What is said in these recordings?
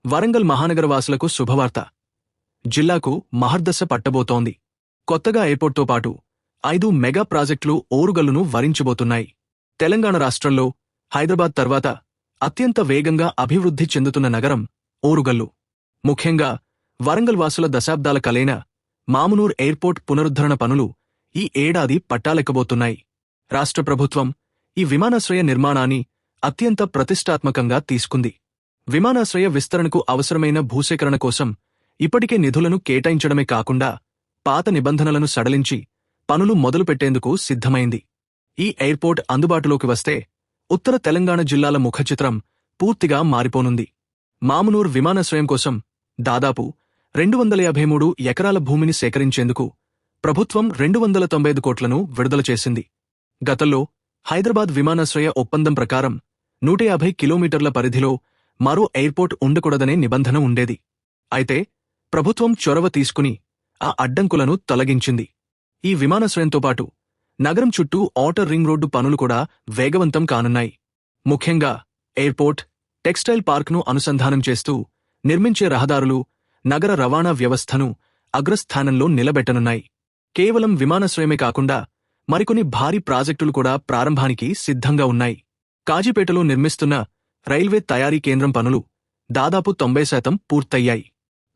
వరంగల్ మహానగరవాసులకు శుభవార్త. జిల్లాకు మహర్దశ పట్టబోతోంది. కొత్తగా ఎయిర్పోర్ట్తో పాటు 5 మెగా ప్రాజెక్టులు ఓరుగల్లును వరించబోతున్నాయి. తెలంగాణ రాష్ట్రంలో హైదరాబాద్ తర్వాత అత్యంత వేగంగా అభివృద్ధి చెందుతున్న నగరం ఓరుగల్లు. ముఖ్యంగా వరంగల్ వాసుల దశాబ్దాల కలైన మామునూర్ ఎయిర్పోర్ట్ పునరుద్ధరణ పనులు ఈ ఏడాది పట్టాలెక్కబోతున్నాయి. రాష్ట్ర ప్రభుత్వం ఈ విమానాశ్రయ నిర్మాణాన్ని అత్యంత ప్రతిష్టాత్మకంగా తీసుకుంది. విమానాశ్రయ విస్తరణకు అవసరమైన భూసేకరణ కోసం ఇప్పటికే నిధులను కేటాయించడమే కాకుండా పాత నిబంధనలను సడలించి పనులు మొదలుపెట్టేందుకు సిద్ధమైంది. ఈ ఎయిర్పోర్ట్ అందుబాటులోకి వస్తే ఉత్తర తెలంగాణ జిల్లాల ముఖచిత్రం పూర్తిగా మారిపోనుంది. మామునూర్ విమానాశ్రయం కోసం దాదాపు 253 ఎకరాల భూమిని సేకరించేందుకు ప్రభుత్వం 295 కోట్లను విడుదల చేసింది. గతంలో హైదరాబాద్ విమానాశ్రయ ఒప్పందం ప్రకారం 150 కిలోమీటర్ల పరిధిలో మరో ఎయిర్పోర్ట్ ఉండకూడదనే నిబంధన ఉండేది. అయితే ప్రభుత్వం చొరవ తీసుకుని ఆ అడ్డంకులను తొలగించింది. ఈ విమానాశ్రయంతో పాటు నగరం చుట్టూ ఔటర్ రింగ్ రోడ్డు పనులు కూడా వేగవంతం కానున్నాయి. ముఖ్యంగా ఎయిర్పోర్ట్, టెక్స్టైల్ పార్క్ను అనుసంధానం చేస్తూ నిర్మించే రహదారులు నగర రవాణా వ్యవస్థను అగ్రస్థానంలో నిలబెట్టనున్నాయి. కేవలం విమానాశ్రయమే కాకుండా మరికొన్ని భారీ ప్రాజెక్టులు కూడా ప్రారంభానికి సిద్ధంగా ఉన్నాయి. కాజీపేటలో నిర్మిస్తున్న రైల్వే తయారీ కేంద్రం పనులు దాదాపు 90% పూర్తయ్యాయి.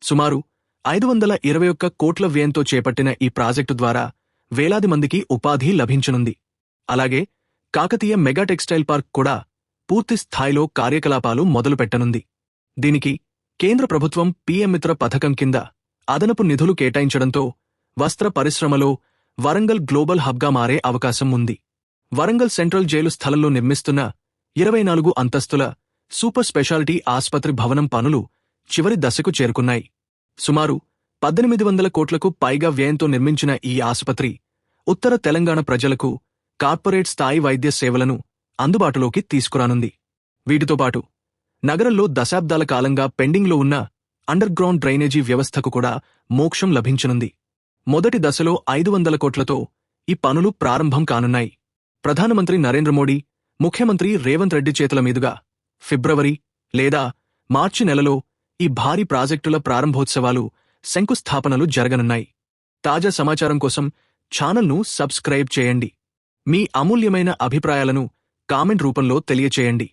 సుమారు 521 కోట్ల వ్యయంతో చేపట్టిన ఈ ప్రాజెక్టు ద్వారా వేలాది మందికి ఉపాధి లభించనుంది. అలాగే కాకతీయ మెగా టెక్స్టైల్ పార్క్ కూడా పూర్తి స్థాయిలో కార్యకలాపాలు మొదలుపెట్టనుంది. దీనికి కేంద్ర ప్రభుత్వం పీఎం మిత్ర పథకం కింద అదనపు నిధులు కేటాయించడంతో వస్త్ర పరిశ్రమలో వరంగల్ గ్లోబల్ హబ్గా మారే అవకాశం ఉంది. వరంగల్ సెంట్రల్ జైలు స్థలంలో నిర్మిస్తున్న 24 అంతస్తుల సూపర్ స్పెషాలిటీ ఆస్పత్రి భవనం పనులు చివరి దశకు చేరుకున్నాయి. సుమారు 1800 కోట్లకు పైగా వ్యయంతో నిర్మించిన ఈ ఆసుపత్రి ఉత్తర తెలంగాణ ప్రజలకు కార్పొరేట్ స్థాయి వైద్య సేవలను అందుబాటులోకి తీసుకురానుంది. వీటితో పాటు నగరంలో దశాబ్దాల కాలంగా పెండింగ్లో ఉన్న అండర్గ్రౌండ్ డ్రైనేజీ వ్యవస్థకు కూడా మోక్షం లభించనుంది. మొదటి దశలో 500 కోట్లతో ఈ పనులు ప్రారంభం కానున్నాయి. ప్రధానమంత్రి నరేంద్ర మోడీ, ముఖ్యమంత్రి రేవంత్ రెడ్డి చేతుల మీదుగా ఫిబ్రవరి లేదా మార్చి నెలలో ఈ భారీ ప్రాజెక్టుల ప్రారంభోత్సవాలు, శంకుస్థాపనలు జరగనున్నాయి. తాజా సమాచారం కోసం ఛానల్ను సబ్స్క్రైబ్ చేయండి. మీ అమూల్యమైన అభిప్రాయాలను కామెంట్ రూపంలో తెలియచేయండి.